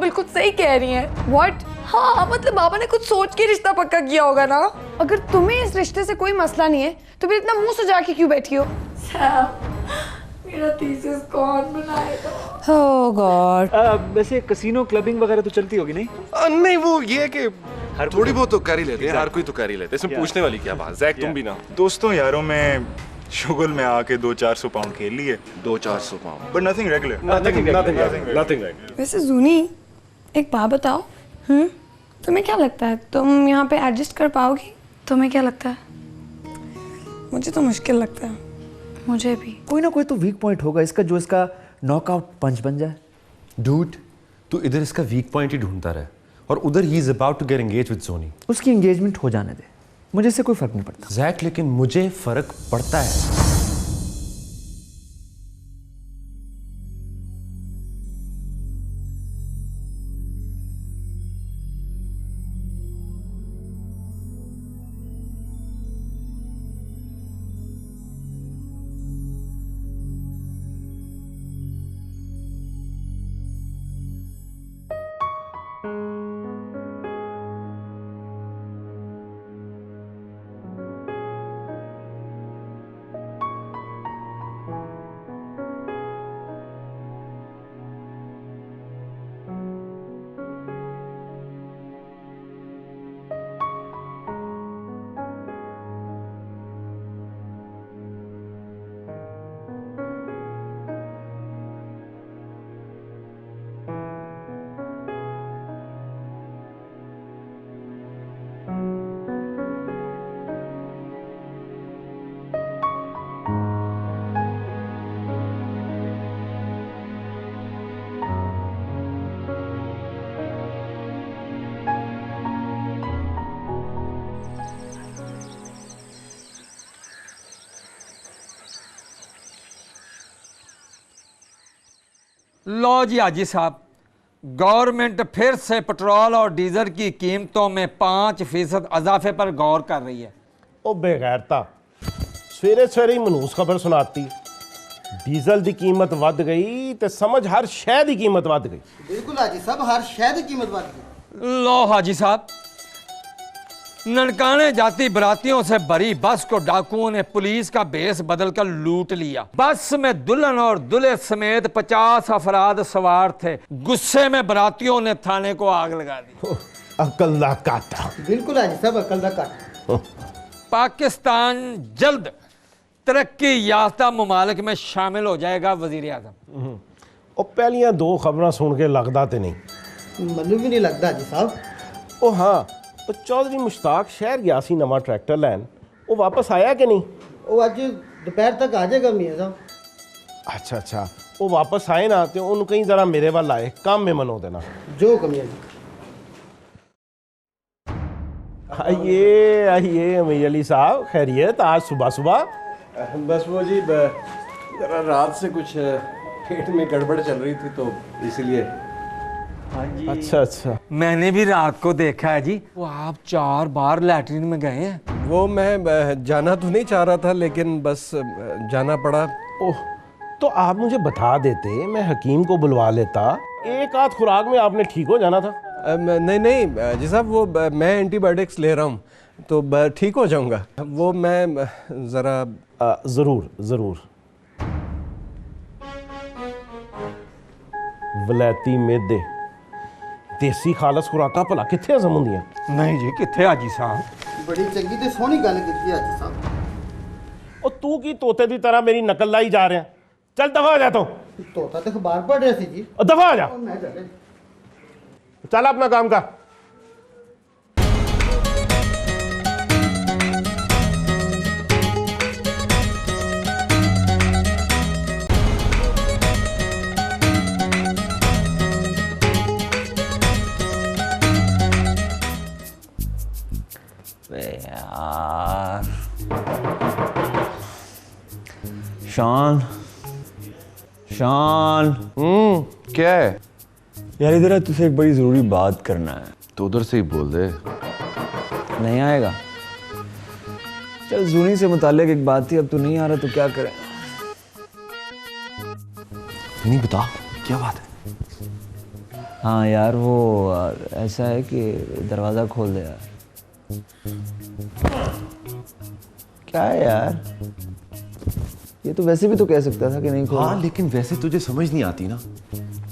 बिल्कुल सही कह रही हैं। व्हाट? हाँ मतलब बाबा ने कुछ सोच के रिश्ता पक्का किया होगा ना। अगर तुम्हें इस रिश्ते से कोई मसला नहीं है तो फिर इतना मुंह सजा के क्यों बैठी हो? मेरा थीसिस कौन बनाएगा? ओह गॉड। वैसे कसिनो क्लबिंग वगैरह तो चलती होगी नहीं? नहीं वो ये है कि थोड़ी बहुत तो कर ही लेते हैं, हर कोई तो कर ही लेते हैं, इसमें पूछने वाली क्या बात। जैक तुम भी ना दोस्तों यारों में शुगल में आके 200-400 पाउंड खेल लिए। 200-400 pound but nothing regular. Nothing regular. वैसे जूनी एक बात बताओ, तुम्हें क्या लगता है तुम यहाँ पे एडजस्ट कर पाओगी? तुम्हें क्या लगता है? मुझे तो मुश्किल लगता है। मुझे भी। कोई ना कोई तो वीक पॉइंट होगा इसका जो इसका नॉकआउट पंच बन जाए। डूड तू इधर इसका वीक पॉइंट ही ढूंढता रहे और उधर ही is about to get engage with Johnny. उसकी एंगेजमेंट हो जाने दे, मुझे इससे कोई फर्क नहीं पड़ता। जैक लेकिन मुझे फर्क पड़ता है। लो जी हाजी साहब, गवर्नमेंट फिर से पेट्रोल और डीजल की कीमतों में 5% इजाफे पर गौर कर रही है। ओ बेगैरता, सवेरे सवेरे ही मनूस खबर सुनाती। डीजल की कीमत वध गई तो समझ हर शय की कीमत वध गई। बिल्कुल हाजी साहब, हर शय की कीमत वध गई। लो हाजी साहब, ननकाने जाती बरातियों से भरी बस को डाकुओं ने पुलिस का भेस बदलकर लूट लिया। बस में दुल्हन और दूल्हे समेत 50 अफराद सवार थे। गुस्से में बरातियों ने थाने को आग लगा दी। अकल दा काटा। बिल्कुल हाजी साहब, अकल दा काटा। पाकिस्तान जल्द तरक्की याफ्ता मुमालिक में शामिल हो जाएगा। वजीर आजम ओ पहलियां दो खबरां सुन के लगदा ते नहीं, मनु भी नहीं लगता हाजी साहब। ओ हाँ, तो चौधरी मुश्ताक शहर गया सी नवा ट्रैक्टर लैन, वो वापस आया कि नहीं? वो आज दोपहर तक आ जाएगा मियां साहब। अच्छा अच्छा, वो वापस आए ना तो उन्होंने कहीं जरा मेरे वाल आए, काम में मनो देना जो कमियां। आइए आइए अमीर अली साहब, खैरियत? आज सुबह सुबह? बस वो जी जरा रात से कुछ पेट में गड़बड़ चल रही थी तो इसीलिए। हाँ जी। अच्छा अच्छा, मैंने भी रात को देखा है जी, वो आप 4 बार लैट्रिन में गए हैं। वो मैं जाना तो नहीं चाह रहा था लेकिन बस जाना पड़ा। ओह, तो आप मुझे बता देते, मैं हकीम को बुलवा लेता, एक आध खुराक में आपने ठीक हो जाना था। नहीं नहीं जी साहब, वो मैं एंटीबायोटिक्स ले रहा हूँ तो ठीक हो जाऊँगा। वो मैं ज़रा ज़रूर ज़रूर। वलैती मेदे देसी खालस खुराका भला कित्थे हजम होंदियां? नहीं जी, कित्थे हाजी साहब। बड़ी चंगी ते सोहनी गल कीती हाजी साहब। ओ तू की तोते की तरह मेरी नकल लाई जा रहा? चल दफा आ जा। तो तोता तो अखबार पढ़ रहे थे जी। दफा आ जा, मैं चले। चल अपना काम कर। यार शान, शान। क्या है यार? इधर तुझसे एक बड़ी जरूरी बात करना है। तो उधर से ही बोल दे। नहीं आएगा? चल, जूनी से मुताल्लिक एक बात थी, अब तू नहीं आ रहा तो क्या करें? नहीं बता, क्या बात है? हाँ यार वो ऐसा है कि दरवाज़ा खोल दे यार। क्या है यार, ये तो वैसे भी तो कह सकता था कि नहीं खोल। हाँ लेकिन वैसे तुझे समझ नहीं आती ना,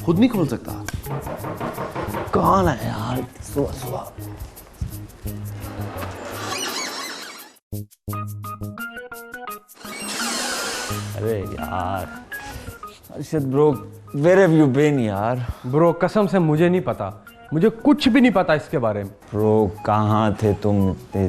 खुद नहीं खोल सकता। कौन है यार सुबह सुबह? अरे यार Arshad bro, where have you been यार? ब्रो कसम से मुझे नहीं पता, मुझे कुछ भी नहीं पता इसके बारे में। ब्रो कहाँ थे तुम इतनी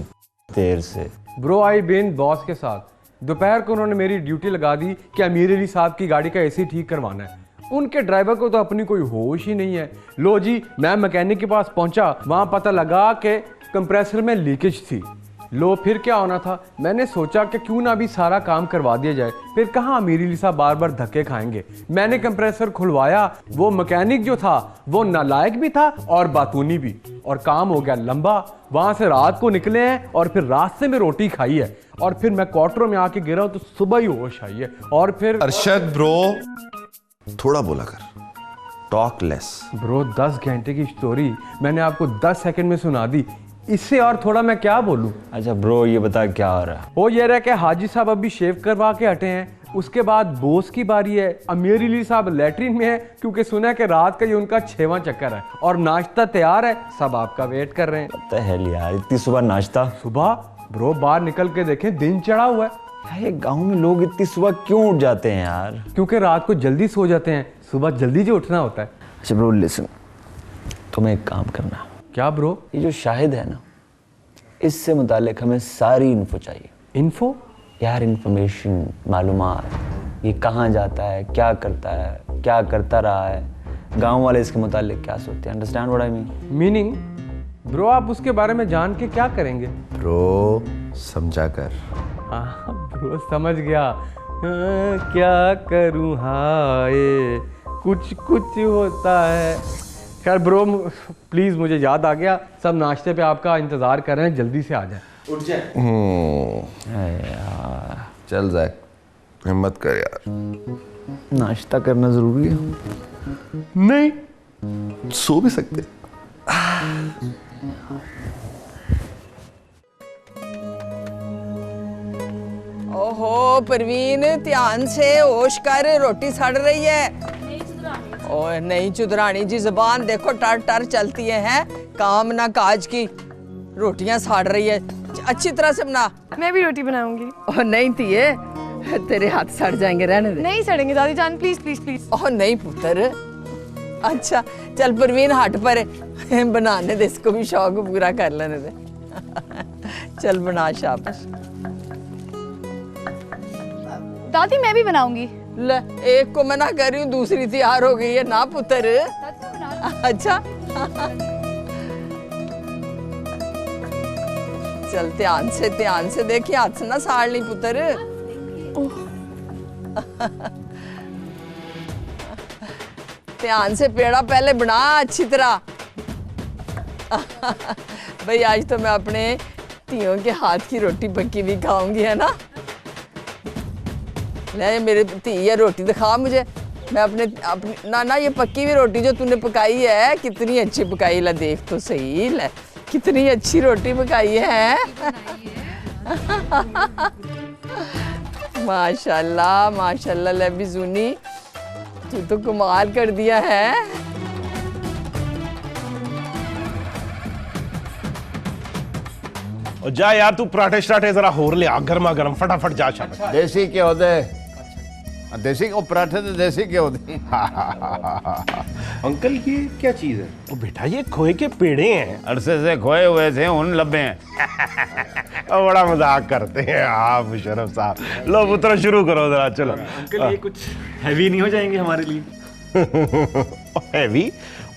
देर से? ब्रो आई बीन बॉस के साथ, दोपहर को उन्होंने मेरी ड्यूटी लगा दी कि अमीर अली साहब की गाड़ी का एसी ठीक करवाना है। उनके ड्राइवर को तो अपनी कोई होश ही नहीं है। लो जी, मैं मैकेनिक के पास पहुंचा, वहां पता लगा कि कंप्रेसर में लीकेज थी। लो फिर क्या होना था, मैंने सोचा कि क्यों ना अभी सारा काम करवा दिया जाए, फिर कहाँ अमीर अली साहब बार बार धक्के खाएंगे। मैंने कंप्रेसर खुलवाया, वो मैकेनिक जो था वो नालायक भी था और बातूनी भी, और काम हो गया लंबा। वहां से रात को निकले हैं और फिर रास्ते में रोटी खाई है, और फिर मैं क्वार्टर में आके गिरा तो सुबह ही होश आई है। और फिर अरशद ब्रो थोड़ा बोला कर, टॉक लेस। ब्रो 10 घंटे की स्टोरी मैंने आपको 10 सेकंड में सुना दी, इससे और थोड़ा मैं क्या बोलूं। अच्छा ब्रो ये बता क्या हो रहा है? वो ये रहा कि हाजी साहब अभी शेव करवा के हटे हैं, उसके बाद बोस की बारी है। अमीर अली साहब लैट्रिन में है क्योंकि सुना है कि रात का ये उनका 6वां चक्कर है, और नाश्ता तैयार है, सब आपका वेट कर रहे हैं। What the hell यार, इतनी सुबह नाश्ता? सुबह ब्रो बाहर निकल के देखें दिन चढ़ा हुआ है। यार ये गांव में लोग इतनी सुबह क्यों उठ जाते हैं यार? क्योंकि रात को जल्दी सो जाते हैं, सुबह जल्दी जो उठना होता है। अच्छा ब्रो लिसन, तुम्हें एक काम करना। क्या ब्रो? ये जो शाहिद है ना, इससे मुतालिक हमें सारी इन्फो चाहिए। इन्फो? यार इन्फॉर्मेशन, मालूमात, ये कहाँ जाता है, क्या करता है, क्या करता रहा है, गांव वाले इसके मुतालिक क्या सोचते हैं। Understand what I mean? Meaning bro आप उसके बारे में जान के क्या करेंगे? ब्रो समझा कर। हाँ ब्रो समझ गया। क्या करूँ हाय, कुछ कुछ होता है। खैर ब्रो प्लीज़ मुझे याद आ गया, सब नाश्ते पे आपका इंतज़ार कर रहे हैं, जल्दी से आ जाए। उठ जाए। यार चल जैक, हिम्मत कर यार। नाश्ता करना ज़रूरी है? नहीं, सो भी सकते। ओहो परवीन, ध्यान से होश कर, रोटी सड़ रही है। ओए नहीं चुदरानी जी, जुबान देखो टर टर चलती है काम ना काज की। रोटियां सड़ रही है, अच्छी तरह से बना। मैं भी रोटी बनाऊंगी। ओह नहीं थिए, तेरे हाथ सड़ जाएंगे, रहने दे। नहीं सड़ेंगे दादी जान, प्लीज प्लीज प्लीज। ओह नहीं पुत्र। अच्छा चल परवीन हट पर, बनाने दे, इसको भी शौक पूरा कर लेने दे। चल बना, शाबाश। दादी मैं भी बनाऊंगी। ले एक को मना कर रही हूँ, दूसरी तैयार हो गई है ना पुत्र। अच्छा चल ध्यान से देखिए, हाथ ना साड़ ली पुत्र। ध्यान से पेड़ा पहले बना अच्छी तरह। भाई आज तो मैं अपने तियों के हाथ की रोटी पक्की भी खाऊंगी, है ना। ले मेरे तीया रोटी दिखा मुझे, मैं अपनी ना ये पक्की हुई रोटी जो तूने पकाई है, कितनी अच्छी पकाई। ला देख तो सही, ले कितनी अच्छी रोटी पकाई है। माशाल्लाह माशाल्लाह, ले बिजुनी तू तो कमाल कर दिया है। और जा यार तू पराठे शराठे जरा होर ले आ, गर्मा गर्म फटाफट जा। शाबाश। देसी घ्यो दे, देसी ओ पराठे तो देसी घ्यो दे। अंकल ये क्या चीज है? ओ बेटा ये खोए के पेड़े हैं, अरसे से खोए हुए थे, उन लब्बे हैं। और बड़ा मजाक करते हैं आप मुशर्रफ साहब। लो पुत्र शुरू करो जरा, चलो। अंकल ये कुछ हैवी नहीं हो जाएंगे हमारे लिए? हैवी?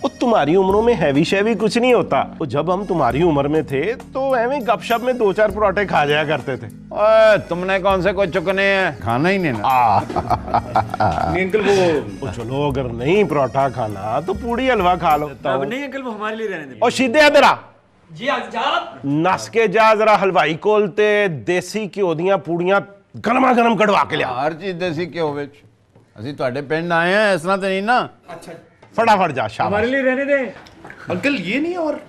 वो तुम्हारी उम्रों में हैवी शैवी कुछ नहीं होता। वो जब हम तुम्हारी उम्र में थे तो ऐਵੇਂ गपशप में 2-4 पराठे खा जाया करते थे। ओए तुमने कौन से को चुकने हैं, खाना ही नहीं ना। नहीं अंकल वो चलो अगर नहीं पराठा खाना तो पूड़ी हलवा खा लो। नहीं अंकल वो हमारे लिए रहने दे। और सीधे इधर जी आजाद नस के जा, जरा हलवाई कोलते देसी घ्यो ਦੀਆਂ पूड़ियां गरमा गरम कढ़वा के लिया। हर चीज देसी घ्यो ਵਿੱਚ। ਅਸੀਂ ਤੁਹਾਡੇ ਪਿੰਡ ਆਏ ਆ, ਇਸ ਤਰ੍ਹਾਂ ਤੇ ਨਹੀਂ ਨਾ। अच्छा फटाफट जा, शाबाश। हमारे लिए रहने दें। अंकल ये नहीं और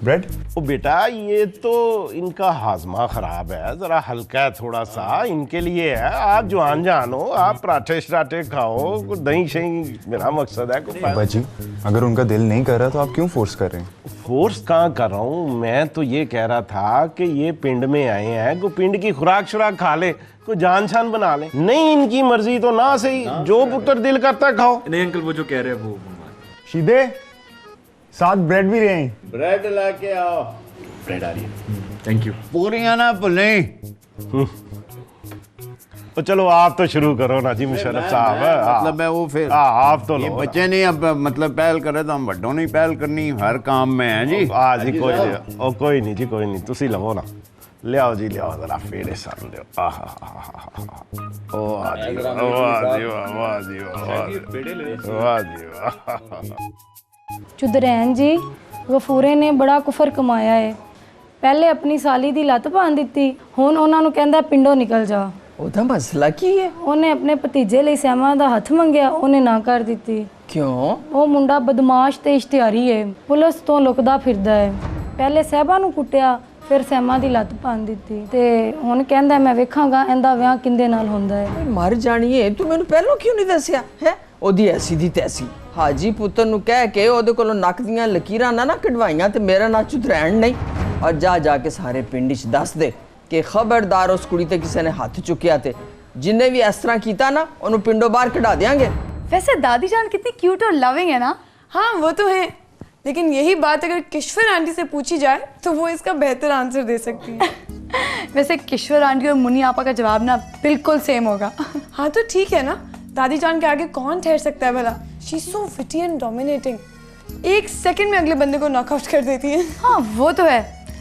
ब्रेड ओ बेटा, ये तो इनका हाजमा खराब है, जरा हल्का है थोड़ा सा, इनके लिए है। आप जवान जान हो, आप पराठे शराठे खाओ, कुछ दही शही मेरा मकसद है। पापा जी, अगर उनका दिल नहीं कर रहा तो आप क्यों फोर्स कर रहे हैं? फोर्स कहाँ कर रहा हूँ, मैं तो ये कह रहा था कि ये पिंड में आए हैं, को पिंड की खुराक शुराक खा ले, को जान शान बना ले। नहीं इनकी मर्जी तो ना सही, जो पुत्र दिल करता है खाओ। नहीं अंकल, वो जो कह रहे हैं वो सीधे साथ ब्रेड भी रहे हैं। ब्रेड लाके आओ। ब्रेड आ रही है। Thank you. पूरियां ना भुलें। तो चलो आप तो शुरू करो ना जी मुशर्रफ साहब। मतलब है वो फिर आप तो ये लो। बच्चे नहीं अब मतलब पहल करे तो हम बड्डों नहीं पहल करनी, हर काम में है जी। हाँ जी, कोई नहीं, ओ कोई नहीं जी, कोई नहीं, तुसी लवो ना, ले आओ जी, ले आओ जरा फेरे सन ले। ओ वाह जी वाह, वाह जी वाह, वाह जी वाह, वाह जी वाह। चुदरैन जी, गफूरे ने बड़ा कुफर कमाया है। पहले अपनी साली दी लत बांध ਦਿੱਤੀ, ਹੁਣ ਉਹਨਾਂ ਨੂੰ ਕਹਿੰਦਾ ਪਿੰਡੋਂ ਨਿਕਲ ਜਾ। ਉਹਦਾ ਮਸਲਾ ਕੀ ਹੈ? ਉਹਨੇ ਆਪਣੇ ਭਤੀਜੇ ਲਈ ਸਹਿਮਾ ਦਾ ਹੱਥ ਮੰਗਿਆ, ਉਹਨੇ ਨਾ ਕਰ ਦਿੱਤੀ। ਕਿਉਂ? ਉਹ ਮੁੰਡਾ ਬਦਮਾਸ਼ ਤੇ ਇਸ਼ਤਿਹਾਰੀ ਹੈ, ਪੁਲਿਸ ਤੋਂ ਲੁਕਦਾ ਫਿਰਦਾ ਹੈ। ਪਹਿਲੇ ਸਹਿਬਾ ਨੂੰ ਕੁੱਟਿਆ, ਫਿਰ ਸਹਿਮਾ ਦੀ ਲੱਤ ਬਾਂਧ ਦਿੱਤੀ ਤੇ ਹੁਣ ਕਹਿੰਦਾ ਮੈਂ ਵੇਖਾਂਗਾ ਇਹਦਾ ਵਿਆਹ ਕਿੰਦੇ ਨਾਲ ਹੁੰਦਾ ਹੈ। ਮਰ ਜਾਣੀਏ, ਤੂੰ ਮੈਨੂੰ ਪਹਿਲਾਂ ਕਿਉਂ ਨਹੀਂ ਦੱਸਿਆ ਹੈ? ਉਹਦੀ ਐਸੀ ਦੀ ਤੈਸੀ ਹਾਜੀ ਪੁੱਤਰ ਨੂੰ ਕਹਿ ਕੇ ਉਹਦੇ ਕੋਲੋਂ ਨੱਕ ਦੀਆਂ ਲਕੀਰਾਂ ਨਾ ਕਢਵਾਈਆਂ ਤੇ ਮੇਰਾ ਨਾਂ ਚੁਦਰੈਣ ਨਹੀਂ। ਔਰ ਜਾ ਕੇ ਸਾਰੇ ਪਿੰਡ 'ਚ ਦੱਸ ਦੇ ਕਿ ਖਬਰਦਾਰ ਉਸ ਕੁੜੀ ਤੇ ਕਿਸੇ ਨੇ ਹੱਥ ਚੁੱਕਿਆ ਤੇ ਜਿੰਨੇ ਵੀ ਇਸ ਤਰ੍ਹਾਂ ਕੀਤਾ ਨਾ ਉਹਨੂੰ ਪਿੰਡੋਂ ਬਾਹਰ ਕਢਾ देंगे। वैसे दादी जान कितनी क्यूट और लविंग है ना। हाँ वो तो है, लेकिन यही बात अगर किश्वर आंटी से पूछी जाए तो वो इसका बेहतर आंसर दे सकती है। वैसे किश्वर आंटी और मुन्नी आपा का जवाब ना बिल्कुल सेम होगा। हाँ तो ठीक है ना, दादी जान के आगे कौन ठहर सकता है भला। She is so witty and dominating, एक सेकंड में अगले बंदे को नॉकआउट कर देती है। हाँ वो तो है,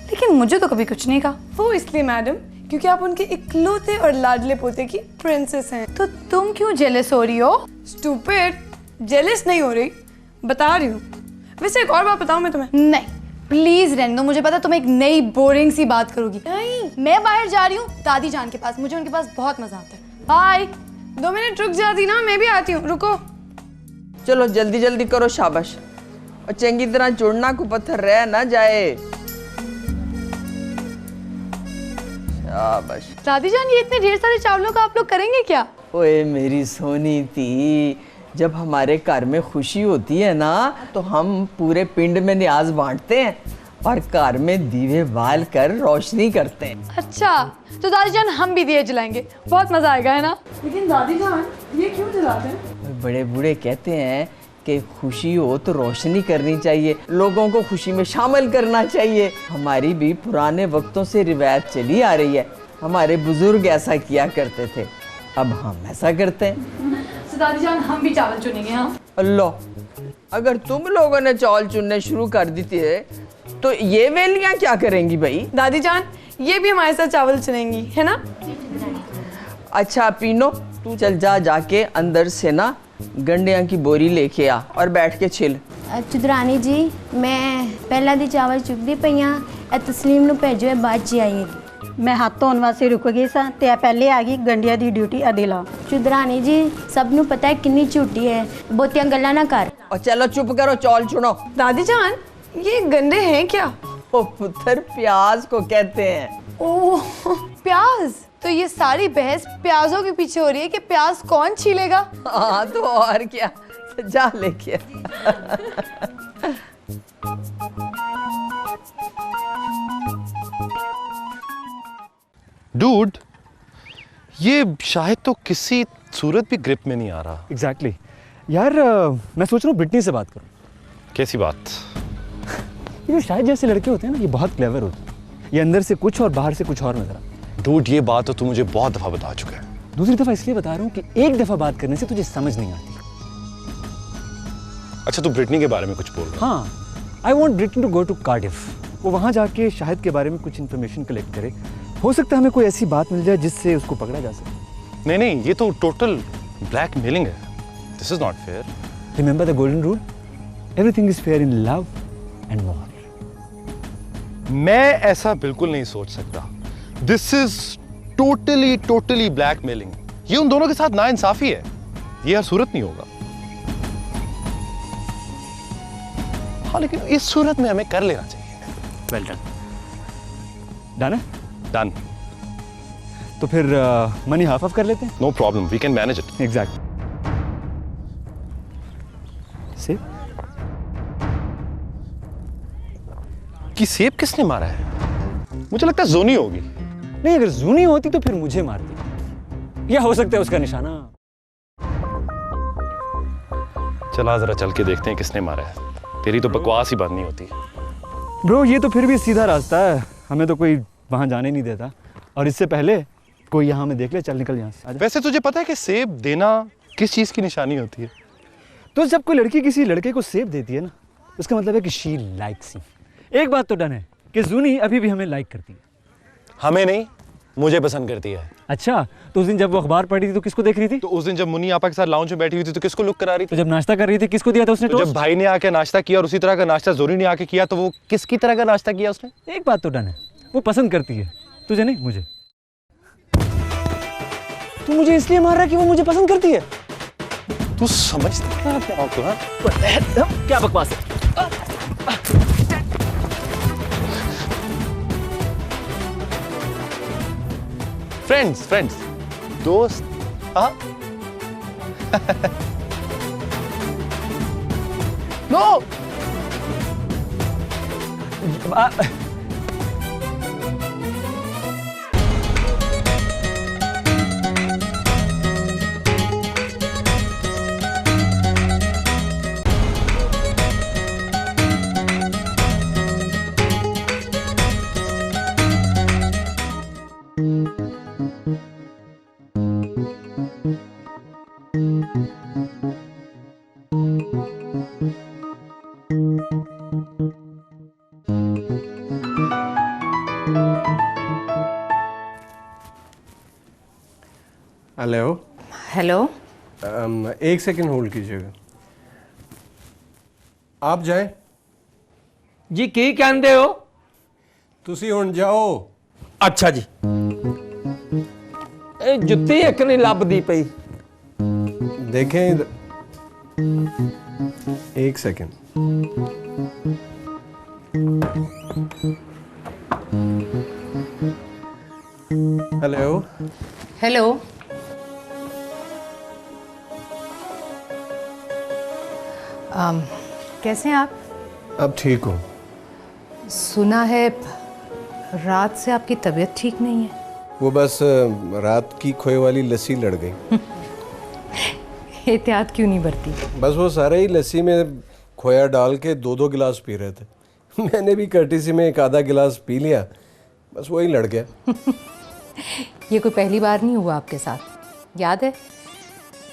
लेकिन मुझे तो कभी कुछ नहीं कहा। वो इसलिए मैडम क्योंकि आप उनके इकलौते और लाडले पोते की प्रिंसेस हैं। तो तुम क्यों जेलस हो रही हो? स्टूपिड, जेलस नहीं हो रही, बता रही हूँ। वैसे एक और बात बताऊँ मैं तुम्हें? नहीं प्लीज रहने दो, मुझे पता तुम एक नई बोरिंग सी बात करोगी। नहीं, मैं बाहर जा रही हूँ दादी जान के पास, मुझे उनके पास बहुत मजा आता है। बाय। 2 मिनट रुक जाती ना, मैं भी आती हूँ, रुको। चलो जल्दी जल्दी करो, शाबाश। और चंगी तरह जुड़ना को पत्थर रह ना जाए। शाबाश। दादी जान, ये इतने ढेर सारे चावलों का आप लोग करेंगे क्या? ओए मेरी सोनी थी, जब हमारे घर में खुशी होती है ना तो हम पूरे पिंड में न्याज बांटते हैं और घर में दीवे बाल कर रोशनी करते हैं। अच्छा, तो दादी जान हम भी दिए जलाएंगे, बहुत मजा आएगा, है ना? लेकिन दादी जान ये क्यों जलाते हैं? बड़े बूढ़े कहते हैं कि खुशी हो तो रोशनी करनी चाहिए, लोगों को खुशी में शामिल करना चाहिए। हमारी भी पुराने वक्तों से रिवायत चली आ रही है, हमारे बुजुर्ग ऐसा किया करते थे, अब हम ऐसा करते हैं। तो दादी जान हम भी चावल चुनेंगे। हाँ अल्लाह, अगर तुम लोगों ने चावल चुनने शुरू कर दी थी तो ये वेलियां क्या करेंगी भाई? दादी जान ये भी हमारे साथ चावल चुनेंगी, है ना? अच्छा पीनो, तू चल जाके अंदर से ना गंडियां की बोरी लेके आ और बैठ के छिल। चुदरानी जी, मैं पहला दी चावल चुकदी पईयां, ए तस्लीम ਨੂੰ ਭੇਜੋ, ਬਾਅਦ ਚ ਆਏਗੀ। मैं हाथ धोने वास्ते रुक गई सा ते पहले आ गई गंडिया दी ड्यूटी अदे ला। चुदरानी जी सब ਨੂੰ पता है किन्नी झूठी है, ਬਹੁਤੀਆਂ ਗੱਲਾਂ ना कर। और चलो चुप करो, चौल चुनो। दादी जान ये गंडे हैं क्या? ओ पुत्र, प्याज को कहते हैं। ओह प्याज, तो ये सारी बहस प्याजों के पीछे हो रही है कि प्याज कौन छीलेगा? हाँ तो और क्या, जा लेके। डूड, ये शायद तो किसी सूरत भी ग्रिप में नहीं आ रहा। एग्जैक्टली यार, मैं सोच रहा हूँ ब्रिटनी से बात करूँ। कैसी बात? ये जो शायद जैसे लड़के होते हैं ना, ये बहुत क्लेवर होते हैं, ये अंदर से कुछ और बाहर से कुछ और नजर आता। डूड, ये बात तो तू मुझे बहुत दफा बता चुका है। दूसरी दफा इसलिए बता रहा हूँ कि एक दफा बात करने से तुझे समझ नहीं आती। अच्छा, तू ब्रिटनी के बारे में कुछ बोल रहा है? हाँ, I want Britney to go to Cardiff. वो वहाँ जाके शाहिद के बारे में कुछ इन्फॉर्मेशन कलेक्ट करे, हो सकता है हमें कोई ऐसी बात मिल जाए जिससे उसको पकड़ा जा सके। नहीं, ये तो टोटल ब्लैकमेलिंग है। This is not fair. Remember the golden rule, everything is fair in love and war. मैं ऐसा बिल्कुल नहीं सोच सकता। This is totally blackmailing. ये उन दोनों के साथ नाइंसाफी है, ये हर सूरत नहीं होगा। हाँ लेकिन इस सूरत में हमें कर लेना चाहिए। Well done. डन है? डन। तो फिर मनी हाफ ऑफ कर लेते हैं। No problem, we can manage it. Exact. सेब? कि सेब किसने मारा है? मुझे लगता है जोनी होगी। नहीं, अगर जूनी होती तो फिर मुझे मारती, या हो सकता है उसका निशाना। चला जरा चल के देखते हैं किसने मारा है। तेरी तो बकवास ही बात नहीं होती। ब्रो ये तो फिर भी सीधा रास्ता है, हमें तो कोई वहां जाने नहीं देता, और इससे पहले कोई यहाँ हमें देख ले, चल निकल यहाँ से। वैसे तुझे पता है कि सेब देना किस चीज की निशानी होती है? तो जब कोई लड़की किसी लड़के को सेब देती है ना, उसका मतलब है कि शी लाइक्स हिम। एक बात तो डन है कि जूनी अभी भी हमें लाइक करती है। हमें नहीं, मुझे पसंद करती है। अच्छा, तो उस दिन जब वो अखबार पढ़ रही थी तो किसको देख रही थी? तो उस दिन जब मुन्नी आपा के साथ लाउंज में बैठी हुई थी तो किसको लुक करा रही थी? तो जब नाश्ता कर रही थी किसको दिया था उसने? तो जब भाई ने आके नाश्ता किया और उसी तरह का नाश्ता जोनी ने आके किया, तो वो किसकी तरह का नाश्ता किया उसने? एक बात तो डन है, वो पसंद करती है, तुझे नहीं मुझे। तू मुझे इसलिए मार रहा है कि वो मुझे पसंद करती है? तू समझता है अपने आप को? हाँ, क्या बकवास है? फ्रेंड्स, दोस्त। हाँ नो। हेलो। हेलो। एक सेकंड होल्ड कीजिएगा। आप जाए जी। की कहते हो? तुसी हुण जाओ। अच्छा जी। ए जुत्ती एक नहीं लभदी पई। देखें एक सेकंड। हेलो। हेलो। कैसे हैं आप? अब ठीक हो? सुना है रात से आपकी तबीयत ठीक नहीं है। वो बस रात की खोए वाली लस्सी लड़ गई। एहतियात क्यों नहीं बरती? बस वो सारे ही लस्सी में खोया डाल के 2-2 गिलास पी रहे थे। मैंने भी कर्टिसी में एक आधा गिलास पी लिया, बस वही लड़ गया। ये कोई पहली बार नहीं हुआ आपके साथ। याद है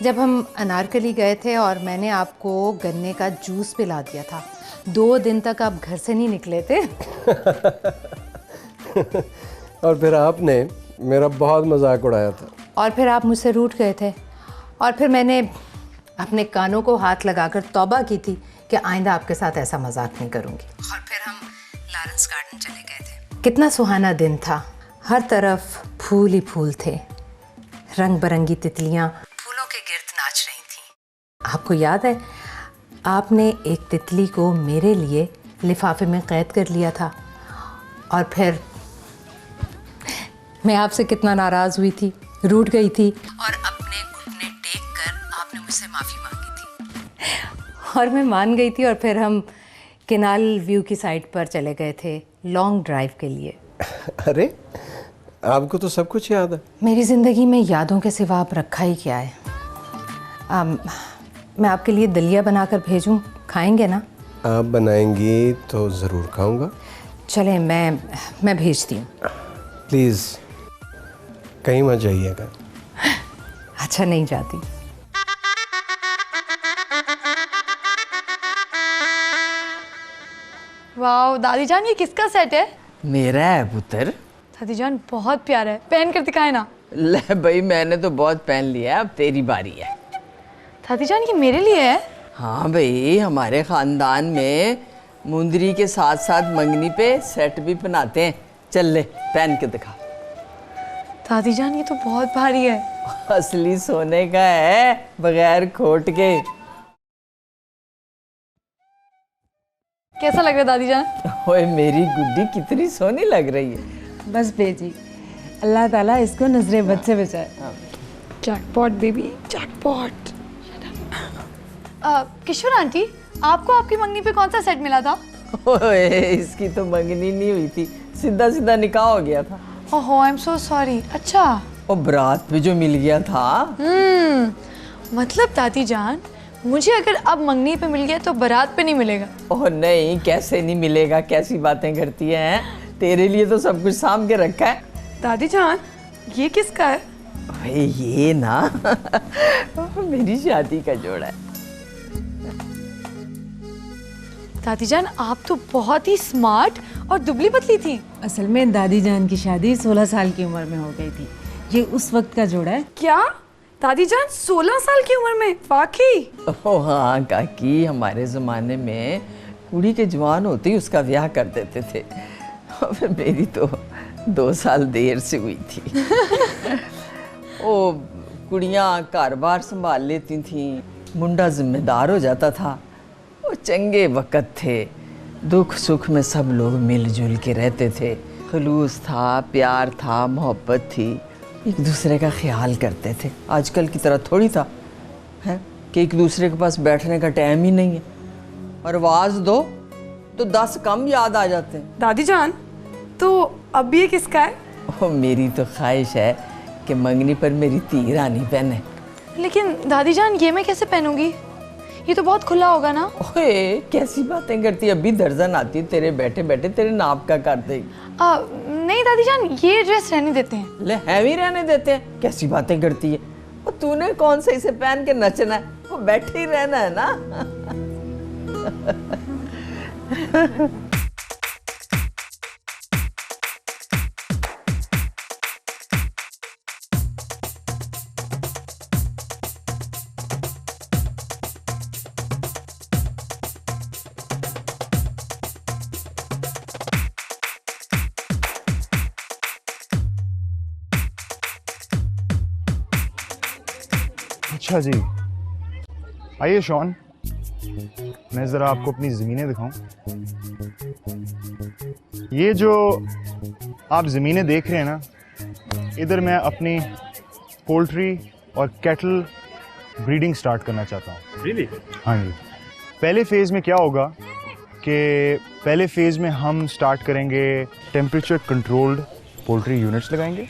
जब हम अनारकली गए थे और मैंने आपको गन्ने का जूस पिला दिया था, 2 दिन तक आप घर से नहीं निकले थे। और फिर आपने मेरा बहुत मजाक उड़ाया था। और फिर आप मुझसे रूठ गए थे, और फिर मैंने अपने कानों को हाथ लगाकर तौबा की थी कि आइंदा आपके साथ ऐसा मजाक नहीं करूंगी। और फिर हम लॉरेंस गार्डन चले गए थे। कितना सुहाना दिन था, हर तरफ फूल ही फूल थे, रंग बिरंगी तितलियां फूलों के गिर्द नाच रही थीं। आपको याद है आपने एक तितली को मेरे लिए लिफाफे में कैद कर लिया था, और फिर मैं आपसे कितना नाराज़ हुई थी, रूठ गई थी, और अपने घुटने टेक कर आपने मुझसे माफ़ी मांगी थी। और मैं मान गई थी, और फिर हम केनाल व्यू की साइड पर चले गए थे लॉन्ग ड्राइव के लिए। अरे आपको तो सब कुछ याद है। मेरी ज़िंदगी में यादों के सिवा आप रखा ही क्या है। मैं आपके लिए दलिया बनाकर भेजूं, खाएंगे ना? आप बनाएंगी तो ज़रूर खाऊंगा। चलें मैं भेजती हूँ। प्लीज़ कहीं मत जाइएगा। अच्छा, नहीं जाती। वाह दादी जान, ये किसका सेट है? मेरा है पुत्र। दादी जान बहुत प्यारा है, पहन कर दिखाए ना। ले भाई, मैंने तो बहुत पहन लिया है, अब तेरी बारी है। दादी जान ये मेरे लिए है? हाँ भाई, हमारे खानदान में मुंदरी के साथ साथ मंगनी पे सेट भी पहनाते हैं। चल ले पहन के दिखा। दादी जान ये तो बहुत भारी है। असली सोने का है, बगैर खोट के। कैसा लग रहा है दादी जान? ओए मेरी गुड्डी कितनी सोहनी लग रही है। बस बेजी, अल्लाह ताला इसको नजरे बद से बचाए। Jackpot baby, jackpot. Kishore aunty, आपको आपकी मंगनी पे कौन सा सेट मिला था? ओए इसकी तो मंगनी नहीं हुई थी, सीधा सीधा निकाह हो गया था। ओहो, आई एम सो सॉरी। अच्छा, और बारात पे जो मिल गया था। मतलब दादी जान, मुझे अगर अब मंगनी पे मिल गया तो बारात पे नहीं मिलेगा? ओह नहीं, कैसे नहीं मिलेगा, कैसी बातें करती हैं? तेरे लिए तो सब कुछ साम के रखा है। दादी जान, ये किसका है? ओए ये ना मेरी शादी का जोड़ा है। दादी जान, आप तो बहुत ही स्मार्ट और दुबली पतली थी। असल में दादी जान की शादी 16 साल की उम्र में हो गई थी। ये उस वक्त का जोड़ा है। क्या दादी जान 16 साल की उम्र में? वाकई? ओह हाँ काकी, हमारे ज़माने में कुड़ी के जवान होते ही उसका ब्याह कर देते थे। और मेरी तो 2 साल देर से हुई थी। ओ कुड़ियाँ कारोबार संभाल लेती थीं, मुंडा जिम्मेदार हो जाता था। वो चंगे वक़्त थे, दुख सुख में सब लोग मिलजुल के रहते थे। खलूस था, प्यार था, मोहब्बत थी, एक दूसरे का ख्याल करते थे। आजकल की तरह थोड़ी था है कि एक दूसरे के पास बैठने का टाइम ही नहीं है, और आवाज़ दो तो 10 कम याद आ जाते हैं। दादी जान, तो अब ये किसका है? ओ मेरी तो ख्वाहिश है कि मंगनी पर मेरी धी रानी पहने। लेकिन दादी जान, ये मैं कैसे पहनूंगी? ये तो बहुत खुला होगा ना? ओए कैसी बातें करती, अभी दर्जन आती तेरे बैठे बैठे तेरे नाप का कर देगी। नहीं दादी जान, ये ड्रेस रहने देते हैं। ले हैवी रहने देते हैं, कैसी बातें करती है। वो तूने कौन सा इसे पहन के नचना है, वो बैठे ही रहना है ना। अच्छा जी, आइए शॉन, मैं ज़रा आपको अपनी ज़मीनें दिखाऊं। ये जो आप ज़मीनें देख रहे हैं ना, इधर मैं अपनी पोल्ट्री और कैटल ब्रीडिंग स्टार्ट करना चाहता हूँ। Really? हाँ जी। पहले फेज़ में क्या होगा कि पहले फेज़ में हम स्टार्ट करेंगे टेम्परेचर कंट्रोल्ड पोल्ट्री यूनिट्स लगाएंगे।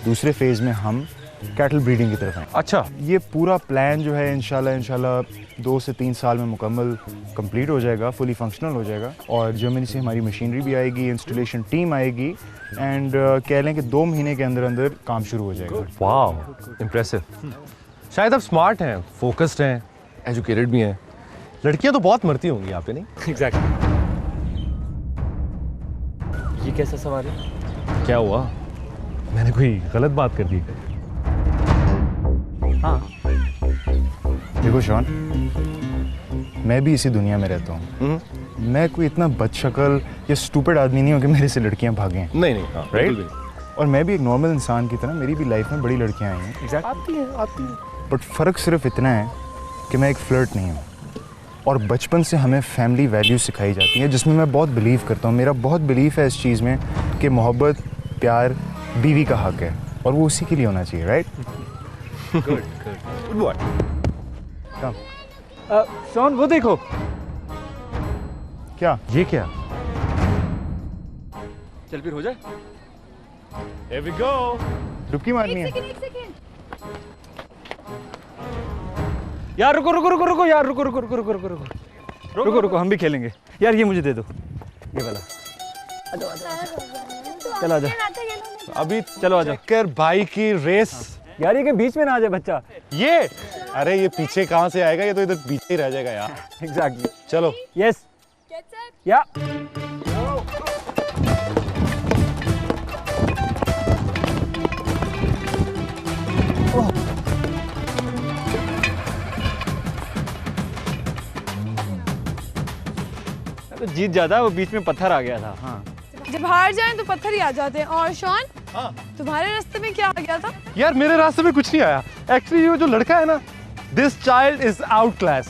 दूसरे फेज़ में हम कैटल ब्रीडिंग की तरफ आएंगे। अच्छा, ये पूरा प्लान जो है इंशाल्लाह 2 से 3 साल में मुकम्मल कंप्लीट हो जाएगा, फुली फंक्शनल हो जाएगा, और जर्मनी से हमारी मशीनरी भी आएगी, इंस्टॉलेशन टीम आएगी, एंड कह लें कि 2 महीने के अंदर अंदर काम शुरू हो जाएगा। Wow, impressive. शायद आप स्मार्ट हैं, फोकस्ड हैं, एजुकेटेड भी हैं। लड़कियां तो बहुत मरती होंगी यहाँ पे, नहीं? एग्जैक्टली। ये कैसा सवाल है? क्या हुआ? मैंने कोई गलत बात कर दी? हाँ, देखो शॉन, मैं भी इसी दुनिया में रहता हूँ। मैं कोई इतना बदशक्ल या स्टूपिड आदमी नहीं हूँ कि मेरे से लड़कियाँ भागें। नहीं, राइट? और मैं भी एक नॉर्मल इंसान की तरह, मेरी भी लाइफ में बड़ी लड़कियाँ आई हैं। आती है। बट फ़र्क सिर्फ इतना है कि मैं एक फ्लर्ट नहीं हूँ, और बचपन से हमें फैमिली वैल्यूज सिखाई जाती हैं, जिसमें मैं बहुत बिलीव करता हूँ। मेरा बहुत बिलीफ है इस चीज़ में कि मोहब्बत, प्यार बीवी का हक है, और वो उसी के लिए होना चाहिए। राइट? Good boy. शॉन, वो देखो। क्या? ये क्या? चल फिर हो जाए। Here we go. डुबकी मारनी है। यार रुको यार, रुको, हम भी खेलेंगे। यार ये मुझे दे दो, ये वाला। चलो आजा। अभी चलो आजा। कर भाई की रेस। यार ये के बीच में ना आ जाए बच्चा। ये अरे ये पीछे कहाँ से आएगा, ये तो इधर पीछे ही रह जाएगा यार। एग्जैक्टली। चलो। यस। या तो जीत जाता, वो बीच में पत्थर आ गया था। हाँ, जब हार जाएं तो पत्थर ही आ जाते हैं। और शॉन, तुम्हारे रास्ते में क्या आ गया था? यार मेरे रास्ते में कुछ नहीं आया। एक्चुअली ये जो लड़का है ना, this child is out class,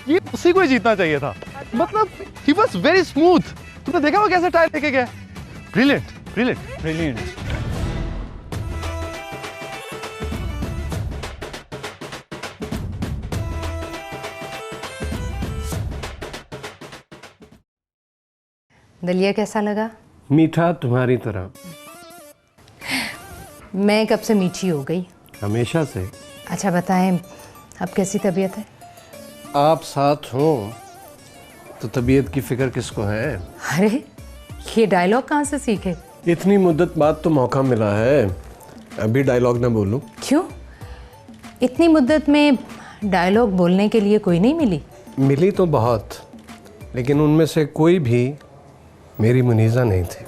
ये उसी को ही जीतना चाहिए था। मतलब he was very smooth. तुमने देखा वो कैसे टायर लेके गया? Brilliant, brilliant, brilliant. दलिया कैसा लगा? मीठा तुम्हारी तरह। मैं कब से मीठी हो गई? हमेशा से। अच्छा बताएं, अब कैसी तबीयत है? आप साथ हो तो तबीयत की फिक्र किसको है? अरे ये डायलॉग कहाँ से सीखे? इतनी मुद्दत बाद तो मौका मिला है, अभी डायलॉग ना बोलूं। क्यों? इतनी मुद्दत में डायलॉग बोलने के लिए कोई नहीं मिली? मिली तो बहुत, लेकिन उनमें से कोई भी मेरी मुनीज़ा नहीं थी।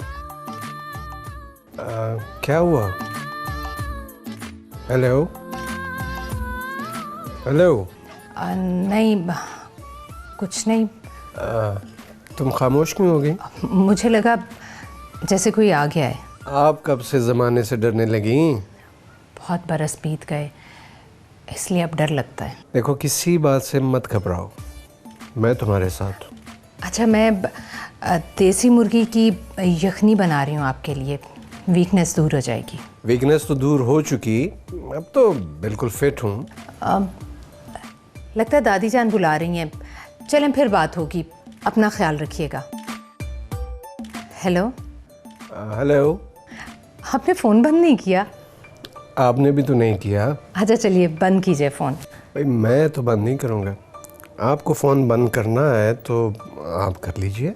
क्या हुआ? Hello hello. नहीं कुछ नहीं। तुम खामोश क्यों हो गई? मुझे लगा जैसे कोई आ गया है। आप कब से ज़माने से डरने लगी? बहुत बरस बीत गए, इसलिए अब डर लगता है। देखो किसी बात से मत घबराओ, मैं तुम्हारे साथ हूँ। अच्छा मैं देसी मुर्गी की यखनी बना रही हूँ आपके लिए, वीकनेस दूर हो जाएगी। वीकनेस तो दूर हो चुकी, अब तो बिल्कुल फिट हूँ। लगता है दादी जान बुला रही हैं, चलें फिर बात होगी, अपना ख्याल रखिएगा। Hello hello. आपने फ़ोन बंद नहीं किया? आपने भी तो नहीं किया। अच्छा चलिए बंद कीजिए फ़ोन। भाई मैं तो बंद नहीं करूँगा, आपको फ़ोन बंद करना है तो आप कर लीजिए।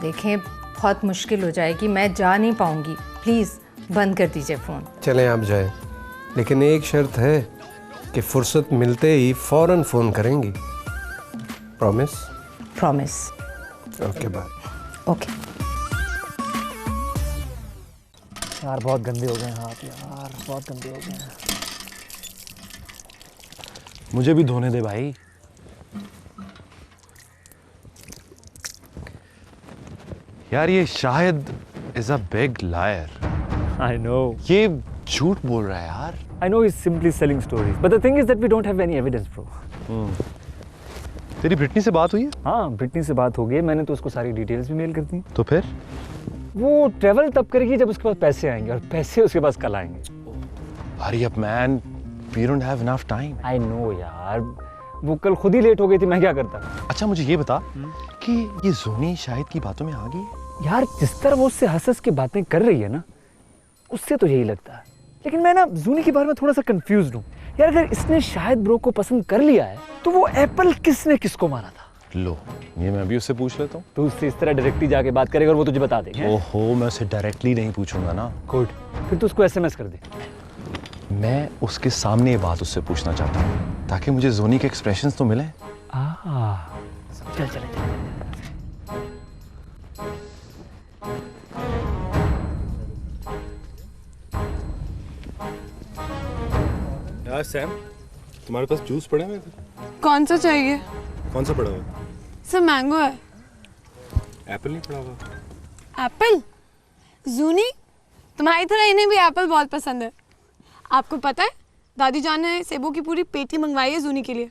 देखें बहुत मुश्किल हो जाएगी, मैं जा नहीं पाऊँगी, प्लीज़ बंद कर दीजिए फ़ोन। चलें आप जाएं, लेकिन एक शर्त है कि फुर्सत मिलते ही फ़ौरन फ़ोन करेंगी। Promise? Promise. Okay bye. Okay. यार बहुत गंदे हो गए हाथ, यार बहुत गंदे हो गए हैं। मुझे भी धोने दे भाई। यार ये Shahid is a big liar. I know. ये झूठ बोल रहा है यार। I know he's simply selling stories, but the thing is that we don't have any evidence, bro. तेरी ब्रिटनी से बात हुई है? हाँ, ब्रिटनी से बात हो गई है, मैंने तो उसको सारी डिटेल्स भी मेल कर दी। तो फिर? वो ट्रैवल तब करेगी जब उसके पास पैसे आएंगे, और पैसे उसके पास कल आएंगे। Hurry up man, we don't have enough time. I know यार, वो कल खुद ही लेट हो गई थी, मैं क्या करता। अच्छा मुझे ये बता कि ये जोनी शाहिद की बातों में आ गई? यार जिस तरह वो उससे हंस के बातें कर रही है ना, उससे तो यही लगता है। लेकिन मैं ना जूनी के बारे में थोड़ा सा कंफ्यूज हूँ यार। अगर इसने शाहिद ब्रो को पसंद कर लिया है तो वो एप्पल किसने किसको मारा था? लो ये मैं भी उससे पूछ लेता हूँ। तो उससे इस तरह डायरेक्टली जाके बात करेगा और वो तुझे बता देगा। ओहो मैं उसे डायरेक्टली नहीं पूछूंगा ना। गुड, फिर तो उसको SMS कर दे। मैं उसके सामने ये बात उससे पूछना चाहता हूँ ताकि मुझे जोनी के एक्सप्रेशंस तो मिले। चल चल चल। यार सैम, तुम्हारे पास जूस पड़े हुए थे? कौन सा चाहिए? कौन सा पड़ा हुआ? सर मैंगो है। एप्पल नहीं पड़ा हुआ? एप्पल? जूनी, तुम्हारी तरह इन्हें भी एप्पल बहुत पसंद है। आपको पता है दादी जान ने सेबों की पूरी पेटी मंगवाई है जूनी के लिए।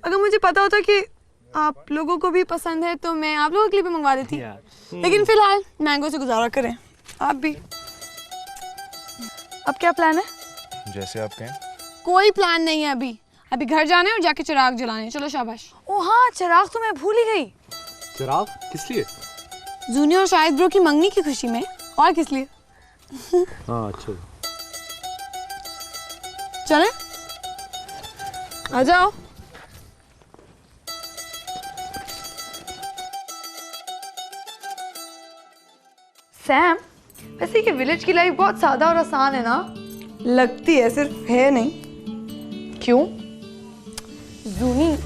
अगर मुझे पता होता कि आप लोगों को भी पसंद है तो मैं आप लोगों के लिए भी मंगवा देती। लेकिन फिलहाल मैंगो से गुजारा करें। आप भी। अब क्या प्लान है? जैसे आप कहें। कोई प्लान नहीं है अभी। अभी घर जाना है और जाके चिराग जलाने। चलो शाबाश। ओ हाँ, चिराग तो मैं भूल ही गई। चिराग किस लिए? जूनी और शाहिद ब्रो की मंगनी की खुशी में। और किस लिए? हाँ अच्छा। चलें? आ जाओ। सैम, वैसे कि विलेज की लाइफ बहुत सादा और आसान है ना? लगती है, सिर्फ है नहीं। क्यों? जूनी,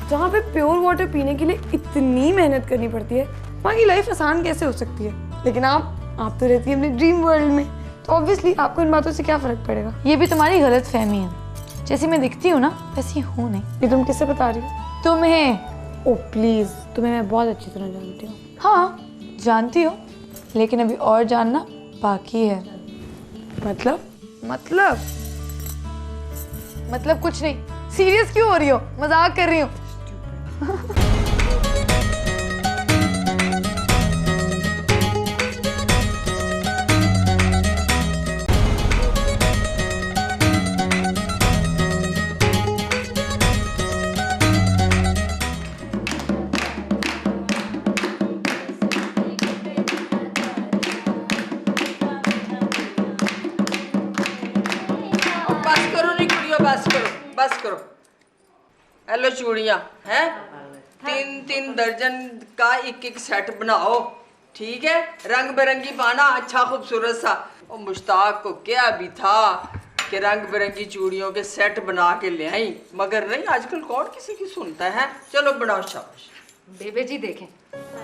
जहाँ पे प्योर वाटर पीने के लिए इतनी मेहनत करनी पड़ती है, वहाँ की लाइफ आसान कैसे हो सकती है? लेकिन आप तो रहती है अपने ड्रीम वर्ल्ड में, तो ऑब्वियसली आपको इन बातों से क्या फर्क पड़ेगा? ये भी तुम्हारी गलत फहमी है। जैसी मैं दिखती हूँ ना, वैसी हूँ नहीं। ये तुम किससे बता रही हो? तुम्हें। ओ प्लीज, तुम्हें मैं बहुत अच्छी तरह जानती हूँ। हाँ जानती हो, लेकिन अभी और जानना बाकी है। मतलब कुछ नहीं। सीरियस क्यों हो रही हो? मजाक कर रही हूँ। करो। हेलो चूड़ियाँ हैं 3-3 दर्जन का एक सेट बनाओ, ठीक है? रंग बिरंगी पाना, अच्छा खूबसूरत सा। और मुश्ताक को क्या भी था कि रंग बिरंगी चूड़ियों के सेट बना के ले आई, मगर नहीं, आजकल कौन किसी की सुनता है। चलो बनाओ, शाबाश। बेबे जी देखें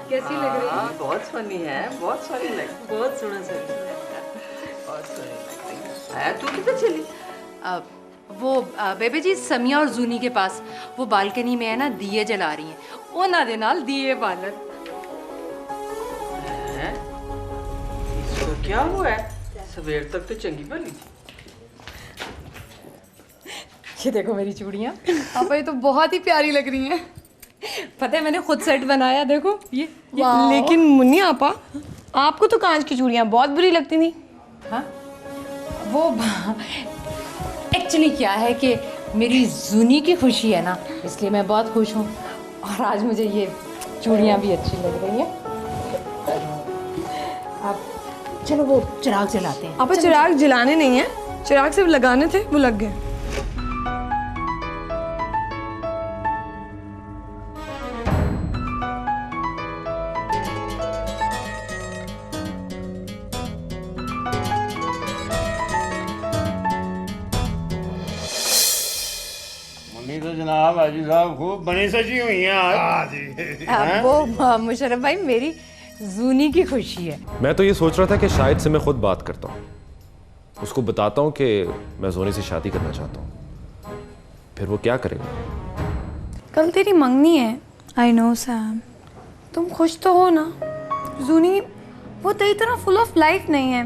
कैसी लग रही है। बहुत फनी है, बहुत सारी लग, बहुत सोना सा बहुत सारी लग रही है। तू किधर चली? बेबे जी समिया और जूनी के पास वो बालकनी में है ना, दिए जला रही हैं, ਉਹਨਾਂ ਦੇ ਨਾਲ दिए बालन। इसको क्या हुआ है? सवेर तक तो चंगी भली थी। ये देखो मेरी चूड़ियाँ। पापा ये तो बहुत ही प्यारी लग रही हैं। पता है मैंने खुद सेट बनाया, देखो ये। लेकिन मुन्नी आपा, आपको तो कांच की चूड़ियाँ बहुत बुरी लगती थी। हाँ वो एक्चुअली क्या है कि मेरी जूनी की खुशी है ना, इसलिए मैं बहुत खुश हूँ, और आज मुझे ये चूड़ियाँ भी अच्छी लग रही हैं। अब चलो वो चिराग जलाते हैं। आपा चिराग जलाने नहीं है, चिराग सिर्फ लगाने थे, वो लग गए। तो जनाब हाजी साहब खूब बनी सजी हुई हैं आज। वो मुशर्रफ भाई मेरी जूनी की खुशी है। मैं तो ये सोच रहा था कि शायद से मैं खुद बात करता हूँ, उसको बताता हूँ कि मैं जोनी से शादी करना चाहता हूँ, फिर वो क्या करेगा? कल तेरी मंगनी है। आई नो सैम, तुम खुश तो हो ना? जूनी वो तेरी तरह फुल ऑफ लाइफ नहीं है।